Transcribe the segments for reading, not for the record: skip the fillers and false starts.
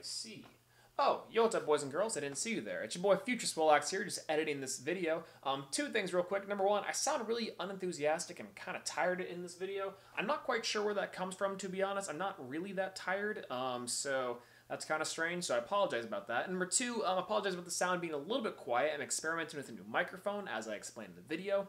see. Oh, yo, what's up, boys and girls? I didn't see you there. It's your boy Future Swolelax here, just editing this video. Two things real quick. Number one, I sound really unenthusiastic and kind of tired in this video. I'm not quite sure where that comes from, to be honest. I'm not really that tired, so that's kind of strange, so I apologize about that. And number two, I apologize about the sound being a little bit quiet. I'm experimenting with a new microphone, as I explained in the video.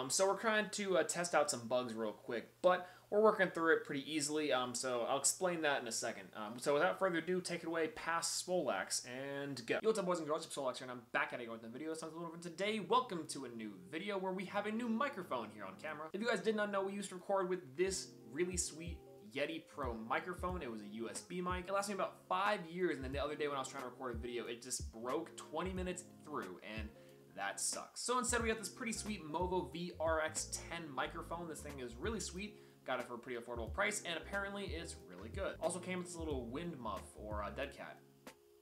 So we're trying to test out some bugs real quick, but we're working through it pretty easily, so I'll explain that in a second. So without further ado, take it away past Swolelax and go. Yo, what's up, boys and girls? It's Swolelax here, and I'm back at it with the video. So today, welcome to a new video where we have a new microphone here on camera. If you guys did not know, we used to record with this really sweet Yeti Pro microphone. It was a USB mic. It lasted me about 5 years, and then the other day when I was trying to record a video, it just broke 20 minutes through, and that sucks. So instead, we got this pretty sweet Movo VRX10 microphone. This thing is really sweet. Got it for a pretty affordable price, and apparently it's really good. Also came with this little wind muff or dead cat.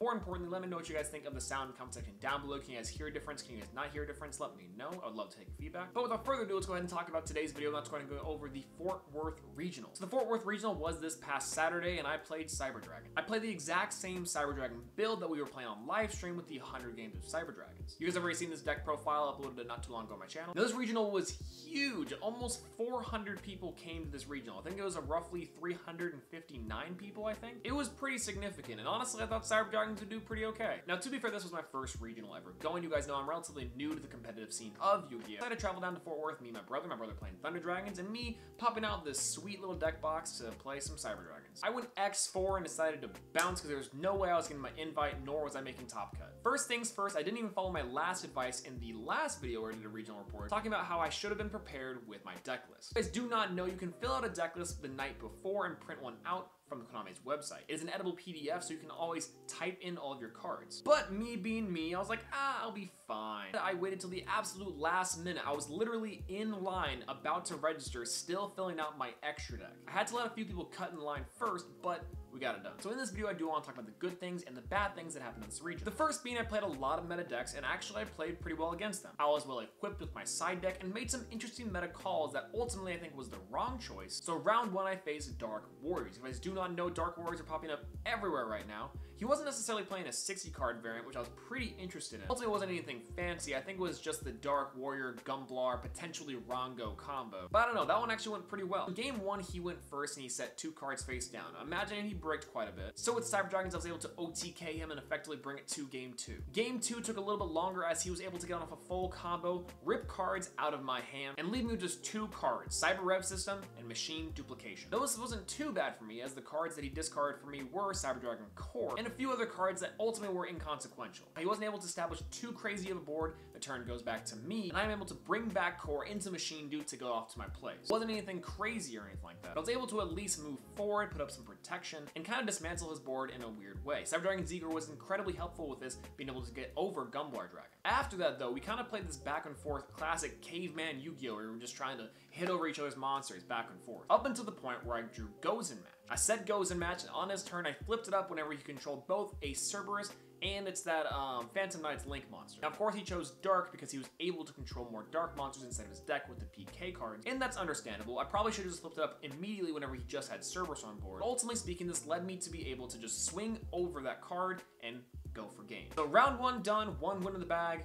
More importantly, let me know what you guys think of the sound in the comment section down below. Can you guys hear a difference? Can you guys not hear a difference? Let me know. I would love to take your feedback. But without further ado, let's go ahead and talk about today's video. Let's go ahead and go over the Fort Worth Regional. So the Fort Worth Regional was this past Saturday, and I played Cyber Dragon. I played the exact same Cyber Dragon build that we were playing on live stream with the 100 games of Cyber Dragons. You guys have already seen this deck profile. I uploaded it not too long ago on my channel. Now, this regional was huge. Almost 400 people came to this regional. I think it was a roughly 359 people, I think. It was pretty significant, and honestly, I thought Cyber Dragons would do pretty okay. Now, to be fair, this was my first regional ever going. You guys know I'm relatively new to the competitive scene of Yu-Gi-Oh! I decided to travel down to Fort Worth, me and my brother playing Thunder Dragons, and me popping out this sweet little deck box to play some Cyber Dragons. I went X4 and decided to bounce because there was no way I was getting my invite, nor was I making top cut. First things first, I didn't even follow my last advice in the last video where I did a regional report, talking about how I should have been prepared with my deck list. If you guys do not know, you can fill out a deck list the night before and print one out from Konami's website. It is an editable PDF, so you can always type in all of your cards. But me being me, I was like, I'll be fine. I waited till the absolute last minute. I was literally in line, about to register, still filling out my extra deck. I had to let a few people cut in line first, but we got it done. So in this video, I do want to talk about the good things and the bad things that happened in this region. The first being I played a lot of meta decks, and actually I played pretty well against them. I was well equipped with my side deck and made some interesting meta calls that ultimately I think was the wrong choice. So round one, I faced Dark Warriors. If you guys do not know, Dark Warriors are popping up everywhere right now. He wasn't necessarily playing a 60 card variant, which I was pretty interested in. Ultimately, it wasn't anything fancy. I think it was just the Dark Warrior, Gumblar, potentially Rongo combo. But I don't know, that one actually went pretty well. In game one, he went first and he set 2 cards face down. Imagine he bricked quite a bit. So with Cyber Dragons, I was able to OTK him and effectively bring it to game 2. Game 2 took a little bit longer as he was able to get off a full combo, rip cards out of my hand, and leave me with just 2 cards, Cyber Rev System and Machine Duplication. Those wasn't too bad for me, as the cards that he discarded for me were Cyber Dragon Core, and a few other cards that ultimately were inconsequential. He wasn't able to establish too crazy of a board. The turn goes back to me, and I'm able to bring back Core into Machine Dude to go off to my place. It wasn't anything crazy or anything like that. I was able to at least move forward, put up some protection, and kind of dismantle his board in a weird way. Cyber Dragon Zeger was incredibly helpful with this, being able to get over Gumblar Dragon. After that, though, we kind of played this back and forth classic caveman Yu-Gi-Oh! Where we were just trying to hit over each other's monsters back and forth, up until the point where I drew Gozen Match. I said Gozen Match, and on his turn, I flipped it up whenever he controlled both a Cerberus and it's that Phantom Knight's Link monster. Now, of course, he chose Dark because he was able to control more Dark monsters inside of his deck with the PK cards, and that's understandable. I probably should have just flipped it up immediately whenever he just had Cerberus on board. But ultimately speaking, this led me to be able to just swing over that card and go for game. So round 1 done, 1 win in the bag.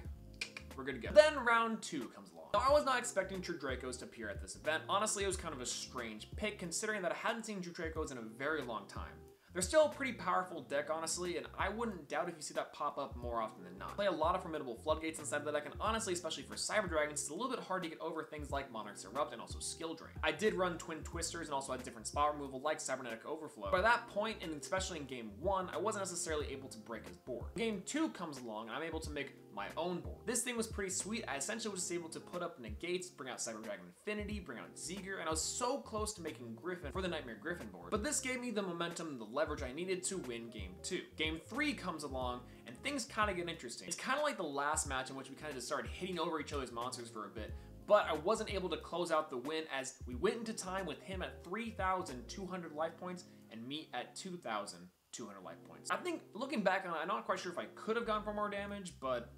We're good to go. Then round 2 comes along. Now, I was not expecting True Dracos to appear at this event. Honestly, it was kind of a strange pick considering that I hadn't seen True Dracos in a very long time. They're still a pretty powerful deck, honestly, and I wouldn't doubt if you see that pop up more often than not. Play a lot of formidable floodgates inside of the deck, and honestly, especially for Cyber Dragons, it's a little bit hard to get over things like Monarch's Erupt and also Skill Drain. I did run Twin Twisters and also had different spot removal like Cybernetic Overflow. By that point, and especially in game 1, I wasn't necessarily able to break his board. Game 2 comes along, and I'm able to make my own board. This thing was pretty sweet. I essentially was just able to put up negates, bring out Cyber Dragon Infinity, bring out Zeger, and I was so close to making Griffin for the Nightmare Griffin board. But this gave me the momentum and the leverage I needed to win game 2. Game 3 comes along, and things kind of get interesting. It's kind of like the last match in which we kind of just started hitting over each other's monsters for a bit, but I wasn't able to close out the win as we went into time with him at 3,200 life points and me at 2,200 life points. I think, looking back on it, I'm not quite sure if I could have gone for more damage, but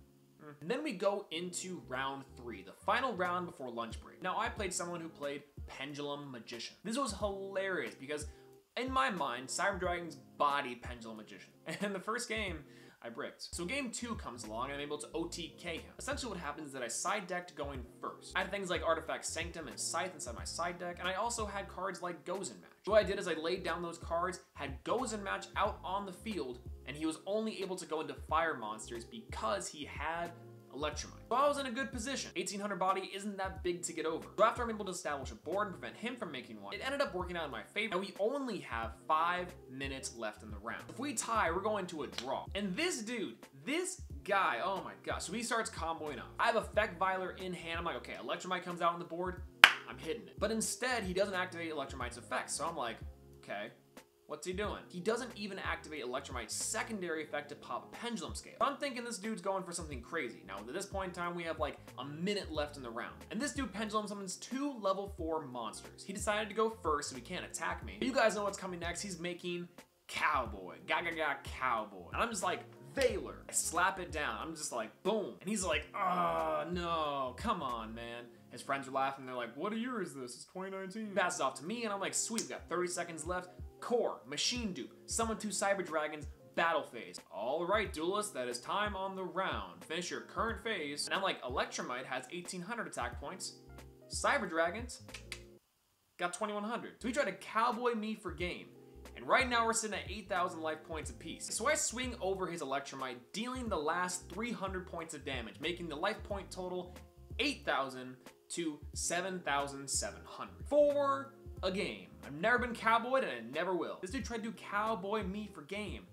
and then we go into round 3, the final round before lunch break. Now, I played someone who played Pendulum Magician. This was hilarious because In my mind, Cyber Dragons bodied Pendulum Magician. And in the first game, I bricked. So game 2 comes along and I'm able to OTK him. Essentially what happens is that I side decked going first. I had things like Artifact Sanctum and Scythe inside my side deck, and I also had cards like Gozen Match. So what I did is I laid down those cards, had Gozen Match out on the field, and he was only able to go into fire monsters because he had Electromite. So I was in a good position. 1800 body isn't that big to get over. So after I'm able to establish a board and prevent him from making one, it ended up working out in my favor, and we only have 5 minutes left in the round. If we tie, we're going to a draw. And this dude, this guy, oh my gosh, so he starts comboing up. I have Effect Viler in hand. I'm like, okay, Electromite comes out on the board, I'm hitting it. But instead, he doesn't activate Electromite's effects. So I'm like, okay, what's he doing? He doesn't even activate Electromite's secondary effect to pop a Pendulum Scale. I'm thinking this dude's going for something crazy. Now, at this point in time, we have like a minute left in the round. And this dude Pendulum summons 2 level 4 monsters. He decided to go first, so he can't attack me. But you guys know what's coming next. He's making Cowboy. Gaga Cowboy. And I'm just like, Valor. I slap it down. I'm just like, boom. And he's like, oh, no, come on, man. His friends are laughing. They're like, what year is this? It's 2019. Passes off to me, and I'm like, sweet, we got 30 seconds left. Core, Machine Dupe, summon 2 Cyber Dragons, battle phase. All right, duelist, that is time on the round. Finish your current phase. And I'm like, Electromite has 1800 attack points. Cyber Dragons got 2100. So he tried to cowboy me for game. And right now we're sitting at 8,000 life points apiece. So I swing over his Electromite, dealing the last 300 points of damage, making the life point total 8,000 to 7,700. For a game. I've never been cowboyed and I never will. This dude tried to cowboy me for game.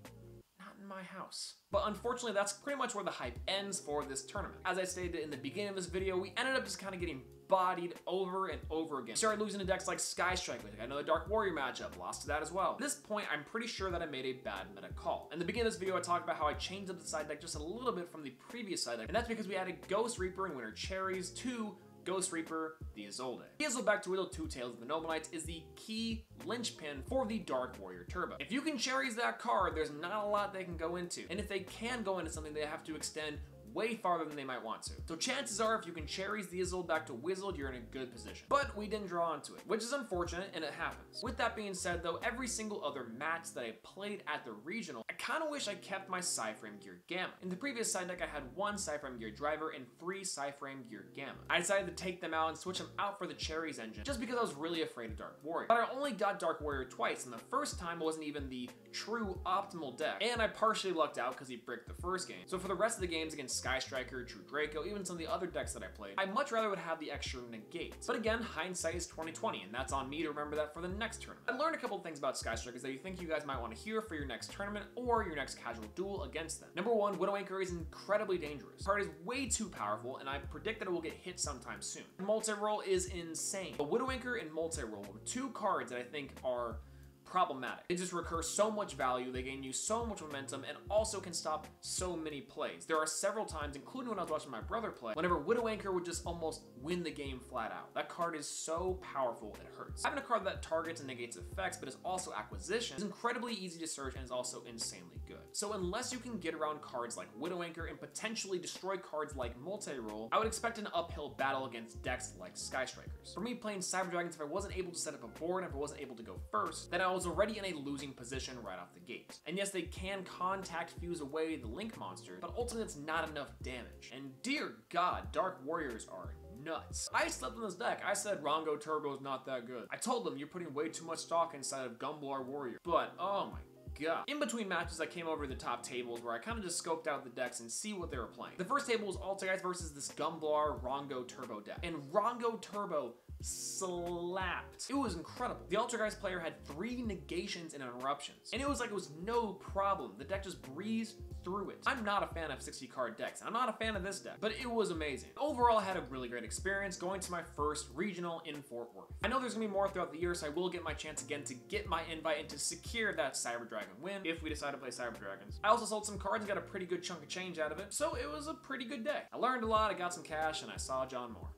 Not in my house. But unfortunately, that's pretty much where the hype ends for this tournament. As I stated in the beginning of this video, we ended up just kind of getting bodied over and over again. Started losing to decks like Sky Strike. I got another Dark Warrior matchup, lost to that as well. At this point, I'm pretty sure that I made a bad meta call. In the beginning of this video, I talked about how I changed up the side deck just a little bit from the previous side deck, and that's because we added Ghost Reaper and Winter Cherries to Ghost Reaper, the Isolde. The Isolde back to Whittle 2 Tails of the Noble Knights is the key linchpin for the Dark Warrior Turbo. If you can cherries that card, there's not a lot they can go into. And if they can go into something, they have to extend way farther than they might want to. So chances are, if you can cherries the Isolde back to Wizzled, you're in a good position. But we didn't draw onto it, which is unfortunate, and it happens. With that being said, though, every single other match that I played at the regional, I kind of wish I kept my Psyframe Gear Gamma. In the previous side deck, I had 1 Psyframe Gear Driver and 3 Psyframe Gear Gamma. I decided to take them out and switch them out for the Cherries engine, just because I was really afraid of Dark Warrior. But I only got Dark Warrior twice, and the first time wasn't even the true optimal deck, and I partially lucked out because he bricked the first game. So for the rest of the games against Sky Striker, True Draco, even some of the other decks that I played, I much rather would have the extra negates. But again, hindsight is 2020, and that's on me to remember that for the next tournament. I learned a couple of things about Sky Strikers that you think you guys might want to hear for your next tournament or your next casual duel against them. Number 1, Widow Anchor is incredibly dangerous. The card is way too powerful, and I predict that it will get hit sometime soon. Multi-roll is insane. But Widow Anchor and Multi-roll were 2 cards that I think are problematic. They just recur so much value, they gain you so much momentum, and also can stop so many plays. There are several times, including when I was watching my brother play, whenever Widow Anchor would just almost win the game flat out. That card is so powerful, it hurts. Having a card that targets and negates effects, but is also acquisition, is incredibly easy to search and is also insanely good. So unless you can get around cards like Widow Anchor and potentially destroy cards like Multi-roll, I would expect an uphill battle against decks like Sky Strikers. For me, playing Cyber Dragons, if I wasn't able to set up a board and if I wasn't able to go first, then I was already in a losing position right off the gate. And yes, they can contact fuse away the Link monster, but ultimately it's not enough damage. And dear God, Dark Warriors are nuts. I slept on this deck. I said Rongo Turbo is not that good. I told them you're putting way too much stock inside of Gumblar Warrior, but oh my God. In between matches, I came over to the top tables where I kind of just scoped out the decks and see what they were playing. The first table was Altergeist versus this Gumblar Rongo Turbo deck. And Rongo Turbo slapped. It was incredible. The Altergeist player had 3 negations and interruptions, and it was like it was no problem. The deck just breezed through it. I'm not a fan of 60 card decks. I'm not a fan of this deck, but it was amazing. Overall, I had a really great experience going to my first regional in Fort Worth. I know there's gonna be more throughout the year, so I will get my chance again to get my invite and to secure that Cyber Dragon win if we decide to play Cyber Dragons. I also sold some cards and got a pretty good chunk of change out of it, so it was a pretty good day. I learned a lot, I got some cash, and I saw John Moore.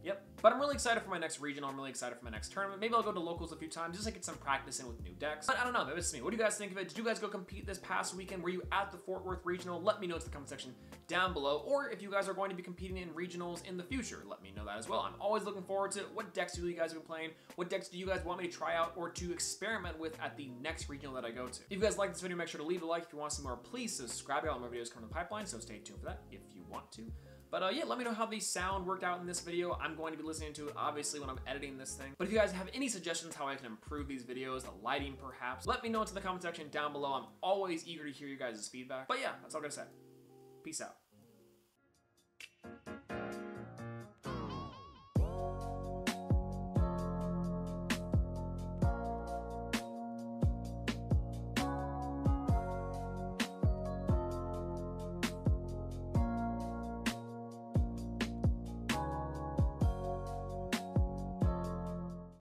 Yep. But I'm really excited for my next regional. I'm really excited for my next tournament. Maybe I'll go to locals a few times just to get some practice in with new decks. But I don't know, maybe it's me. What do you guys think of it? Did you guys go compete this past weekend? Were you at the Fort Worth Regional? Let me know in the comment section down below. Or if you guys are going to be competing in regionals in the future, let me know that as well. I'm always looking forward to what decks do you guys have been playing? What decks do you guys want me to try out or to experiment with at the next regional that I go to? If you guys like this video, make sure to leave a like. If you want to see more, please subscribe. All my videos come in the pipeline, so stay tuned for that if you want to. But yeah, let me know how the sound worked out in this video. I'm going to be listening to it, obviously, when I'm editing this thing. But if you guys have any suggestions how I can improve these videos, the lighting perhaps, let me know in the comment section down below. I'm always eager to hear you guys' feedback. But yeah, that's all I'm gonna say. Peace out.